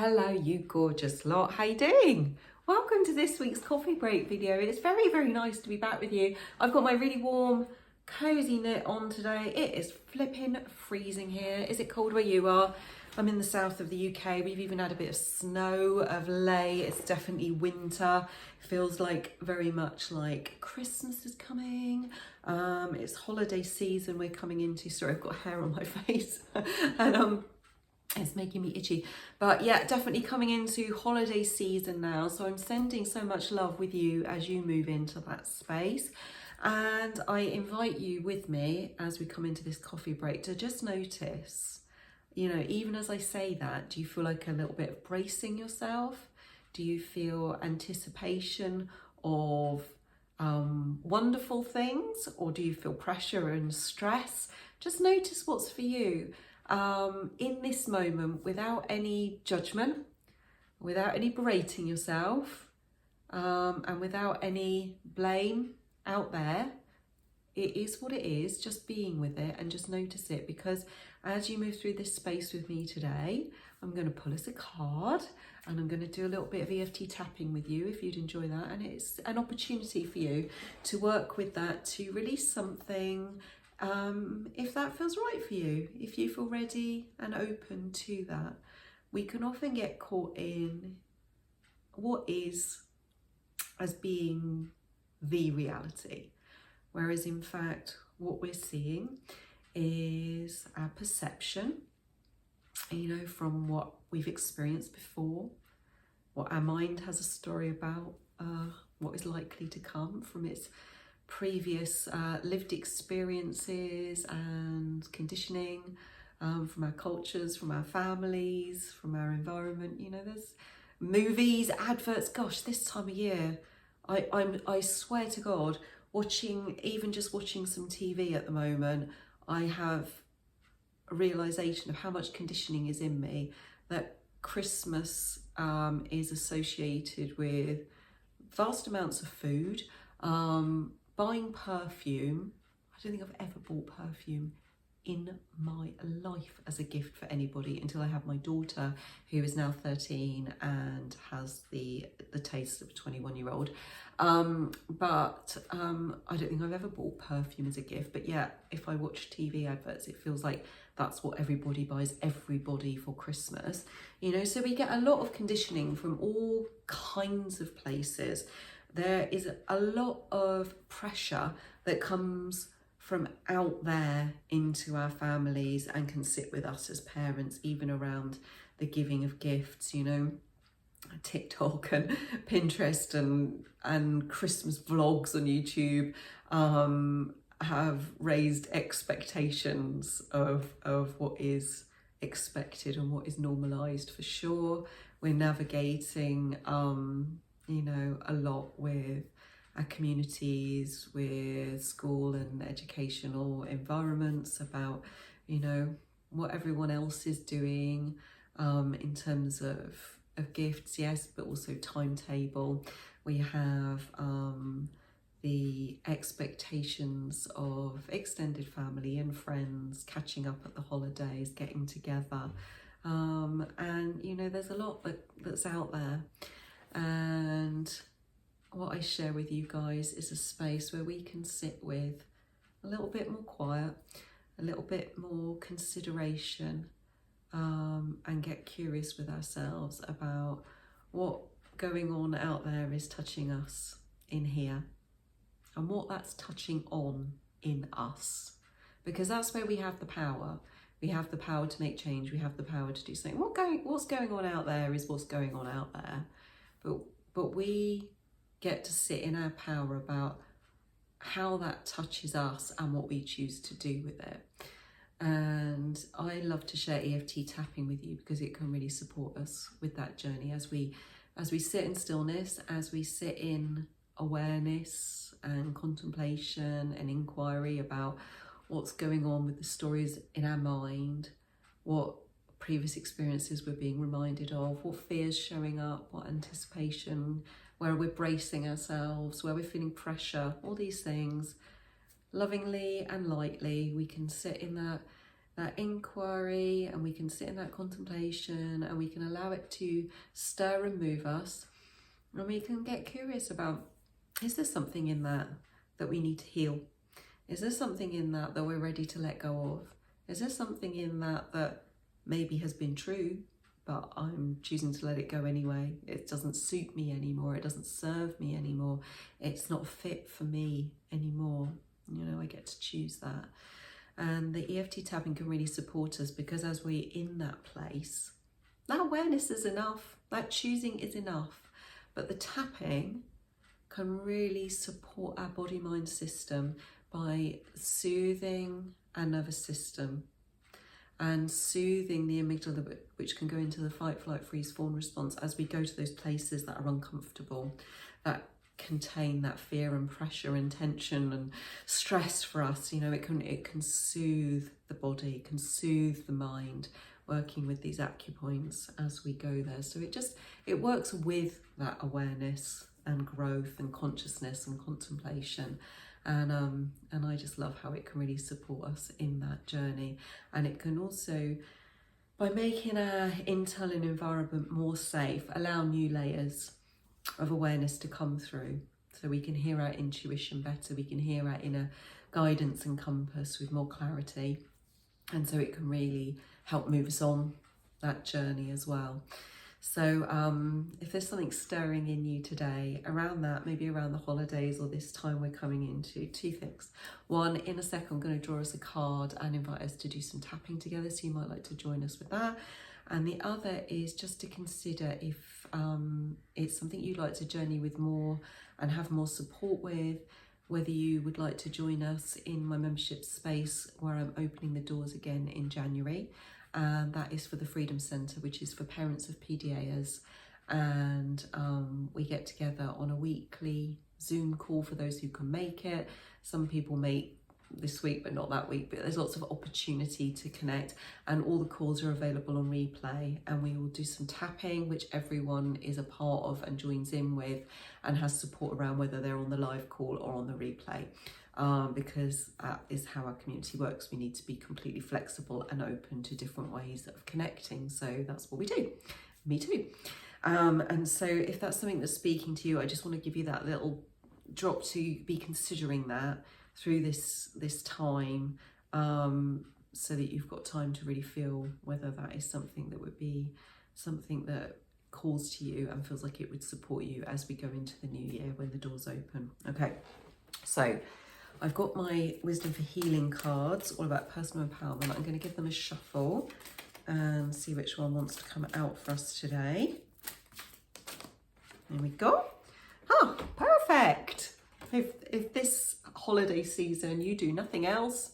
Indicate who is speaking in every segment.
Speaker 1: Hello, you gorgeous lot. How you doing? Welcome to this week's coffee break video. It's very, very nice to be back with you. I've got my really warm, cozy knit on today. It is flipping freezing here. Is it cold where you are? I'm in the south of the UK. We've even had a bit of snow of late. It's definitely winter. Feels like very much like Christmas is coming. It's holiday season we're coming into. Sorry, I've got hair on my face. and it's making me itchy, but yeah, definitely coming into holiday season now, so I'm sending so much love with you as you move into that space. And I invite you with me as we come into this coffee break to just notice, you know, even as I say that, do you feel like a little bit of bracing yourself? Do you feel anticipation of wonderful things, or do you feel pressure and stress? Just notice what's for you. In this moment, without any judgment, without any berating yourself, and without any blame out there. It is what it is, just being with it and just notice it, because as you move through this space with me today, I'm going to pull us a card and I'm going to do a little bit of EFT tapping with you if you'd enjoy that. And it's an opportunity for you to work with that, to release something, if that feels right for you, if you feel ready and open to that. We can often get caught in what is as being the reality, whereas in fact what we're seeing is our perception, you know, from what we've experienced before, what our mind has a story about, what is likely to come from its previous lived experiences and conditioning, from our cultures, from our families, from our environment. You know, there's movies, adverts. Gosh, this time of year, I swear to God, even just watching some TV at the moment, I have a realization of how much conditioning is in me, that Christmas is associated with vast amounts of food, buying perfume. I don't think I've ever bought perfume in my life as a gift for anybody until I have my daughter, who is now 13 and has the taste of a 21-year-old. But I don't think I've ever bought perfume as a gift. But yeah, if I watch TV adverts, it feels like that's what everybody buys everybody for Christmas. You know, so we get a lot of conditioning from all kinds of places. There is a lot of pressure that comes from out there into our families and can sit with us as parents, even around the giving of gifts. You know, TikTok and Pinterest and Christmas vlogs on YouTube have raised expectations of what is expected and what is normalized, for sure. We're navigating you know, a lot with our communities, with school and educational environments, about, you know, what everyone else is doing in terms of gifts, yes, but also timetable. We have the expectations of extended family and friends catching up at the holidays, getting together, and you know, there's a lot that's out there. And what I share with you guys is a space where we can sit with a little bit more quiet, a little bit more consideration, and get curious with ourselves about what going on out there is touching us in here, and what that's touching on in us, because that's where we have the power. We have the power to make change. We have the power to do something. What's going on out there is what's going on out there. But we get to sit in our power about how that touches us and what we choose to do with it. And I love to share EFT tapping with you because it can really support us with that journey as we sit in stillness, as we sit in awareness and contemplation and inquiry about what's going on with the stories in our mind, what previous experiences we're being reminded of, what fears showing up, what anticipation, where we're bracing ourselves, where we're feeling pressure, all these things. Lovingly and lightly, we can sit in that that inquiry, and we can sit in that contemplation, and we can allow it to stir and move us, and we can get curious about, is there something in that we need to heal? Is there something in that we're ready to let go of? Is there something in that maybe has been true, but I'm choosing to let it go anyway? It doesn't suit me anymore. It doesn't serve me anymore. It's not fit for me anymore. You know, I get to choose that. And the EFT tapping can really support us, because as we're in that place, that awareness is enough. That choosing is enough. But the tapping can really support our body-mind system by soothing our nervous system and soothing the amygdala, which can go into the fight, flight, freeze, fawn response as we go to those places that are uncomfortable, that contain that fear and pressure and tension and stress for us. You know, it can soothe the body, it can soothe the mind, working with these acupoints as we go there. So it works with that awareness and growth and consciousness and contemplation. And I just love how it can really support us in that journey. And it can also, by making our internal environment more safe, allow new layers of awareness to come through. So we can hear our intuition better, we can hear our inner guidance and compass with more clarity. And so it can really help move us on that journey as well. So if there's something stirring in you today around that, maybe around the holidays or this time we're coming into, two things. One, in a second, I'm going to draw us a card and invite us to do some tapping together. So you might like to join us with that. And the other is just to consider if it's something you'd like to journey with more and have more support with, whether you would like to join us in my membership space where I'm opening the doors again in January. And that is for the Freedom Centre, which is for parents of PDAers. And we get together on a weekly Zoom call for those who can make it. Some people make this week, but not that week, but there's lots of opportunity to connect, and all the calls are available on replay. And we will do some tapping, which everyone is a part of and joins in with and has support around, whether they're on the live call or on the replay. Because that is how our community works. We need to be completely flexible and open to different ways of connecting. So that's what we do. Me too. And so if that's something that's speaking to you, I just want to give you that little drop to be considering that through this time, so that you've got time to really feel whether that is something that would be something that calls to you and feels like it would support you as we go into the new year when the doors open. Okay, so I've got my Wisdom for Healing cards, all about personal empowerment. I'm going to give them a shuffle and see which one wants to come out for us today. There we go. Oh, perfect. If this holiday season you do nothing else,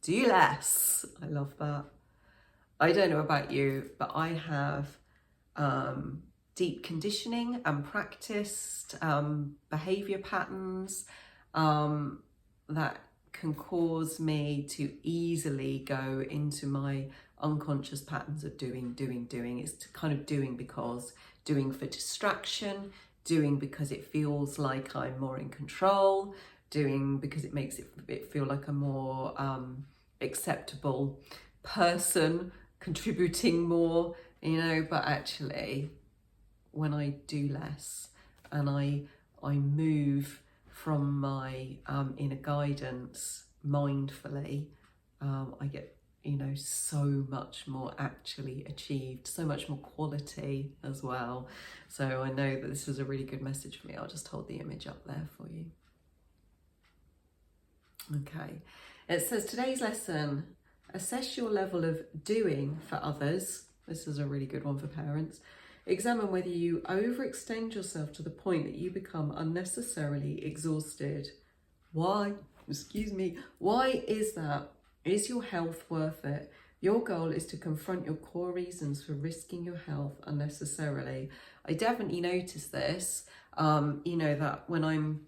Speaker 1: do less. I love that. I don't know about you, but I have deep conditioning and practiced behavior patterns that can cause me to easily go into my unconscious patterns of doing. It's kind of doing because, doing for distraction, doing because it feels like I'm more in control, doing because it makes it feel like a more acceptable person, contributing more, you know. But actually, when I do less and I move from my inner guidance mindfully, I get, you know, so much more actually achieved, so much more quality as well. So I know that this was a really good message for me. I'll just hold the image up there for you. Okay, it says today's lesson, assess your level of doing for others. This is a really good one for parents. Examine whether you overextend yourself to the point that you become unnecessarily exhausted. Why? Excuse me. Why is that? Is your health worth it? Your goal is to confront your core reasons for risking your health unnecessarily. I definitely notice this, you know, that when I'm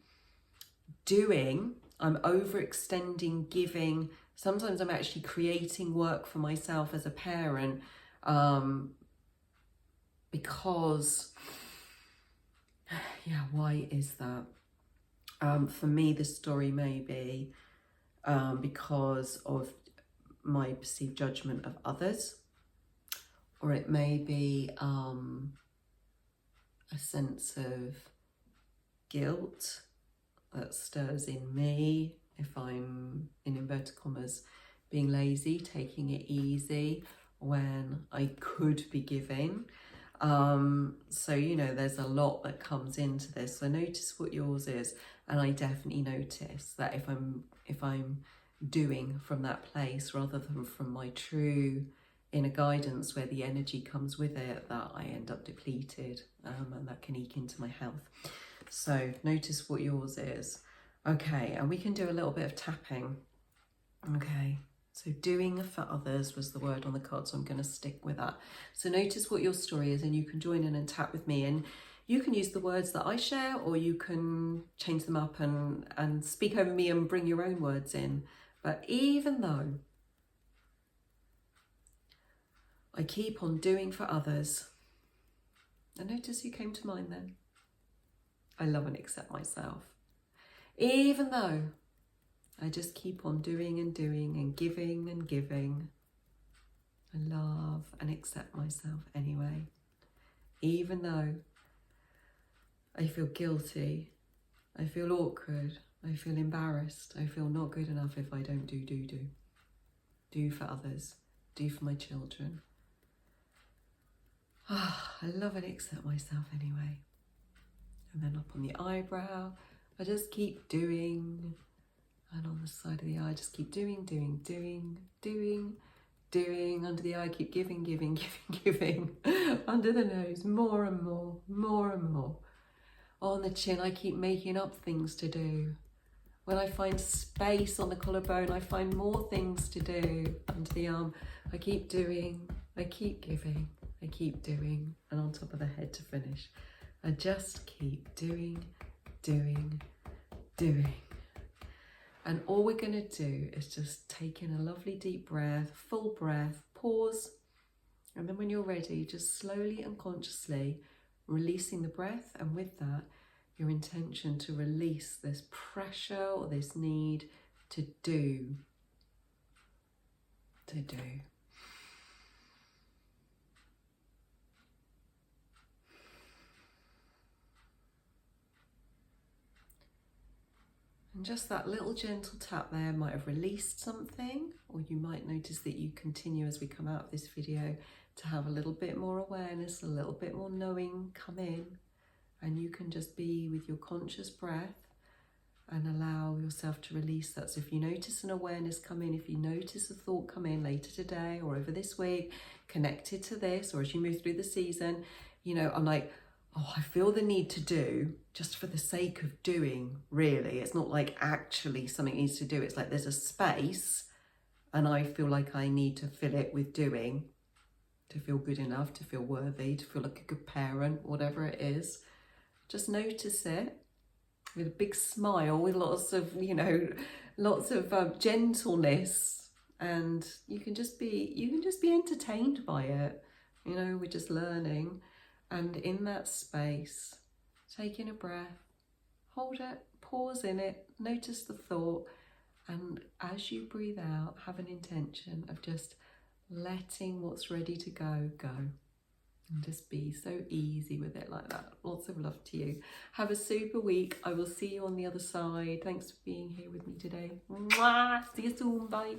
Speaker 1: doing, I'm overextending, giving. Sometimes I'm actually creating work for myself as a parent, because, yeah, why is that? For me, the story may be because of my perceived judgment of others, or it may be a sense of guilt that stirs in me if I'm, in inverted commas, being lazy, taking it easy when I could be giving. So, you know, there's a lot that comes into this. So notice what yours is. And I definitely notice that if I'm doing from that place rather than from my true inner guidance where the energy comes with it, that I end up depleted, and that can eke into my health. So notice what yours is. Okay, and we can do a little bit of tapping. Okay, so doing for others was the word on the card, so I'm going to stick with that. So notice what your story is, and you can join in and tap with me, and you can use the words that I share, or you can change them up and speak over me and bring your own words in. But even though I keep on doing for others, and notice who came to mind then. I love and accept myself. Even though I just keep on doing and doing and giving and giving, I love and accept myself anyway. Even though I feel guilty, I feel awkward, I feel embarrassed, I feel not good enough if I don't do for others, do for my children. I love and accept myself anyway. And then up on the eyebrow, I just keep doing. And on the side of the eye, just keep doing. Under the eye, keep giving. Under the nose, more and more. On the chin, I keep making up things to do. When I find space on the collarbone, I find more things to do. Under the arm, I keep doing, I keep giving, I keep doing. And on top of the head to finish, I just keep doing. And all we're going to do is just take in a lovely deep breath, full breath, pause. And then when you're ready, just slowly and consciously releasing the breath. And with that, your intention to release this pressure or this need to do. And just that little gentle tap there might have released something, or you might notice that you continue as we come out of this video to have a little bit more awareness, a little bit more knowing come in, and you can just be with your conscious breath and allow yourself to release that. So if you notice an awareness come in, if you notice a thought come in later today or over this week, connected to this, or as you move through the season, you know, I'm like, oh, I feel the need to do just for the sake of doing, really. It's not like actually something needs to do. It's like there's a space and I feel like I need to fill it with doing to feel good enough, to feel worthy, to feel like a good parent, whatever it is. Just notice it with a big smile, with lots of, you know, gentleness, and you can just be entertained by it. You know, we're just learning. And in that space, taking a breath, hold it, pause in it, notice the thought, and as you breathe out, have an intention of just letting what's ready to go, go. And just be so easy with it like that. Lots of love to you. Have a super week. I will see you on the other side. Thanks for being here with me today. Mwah! See you soon. Bye.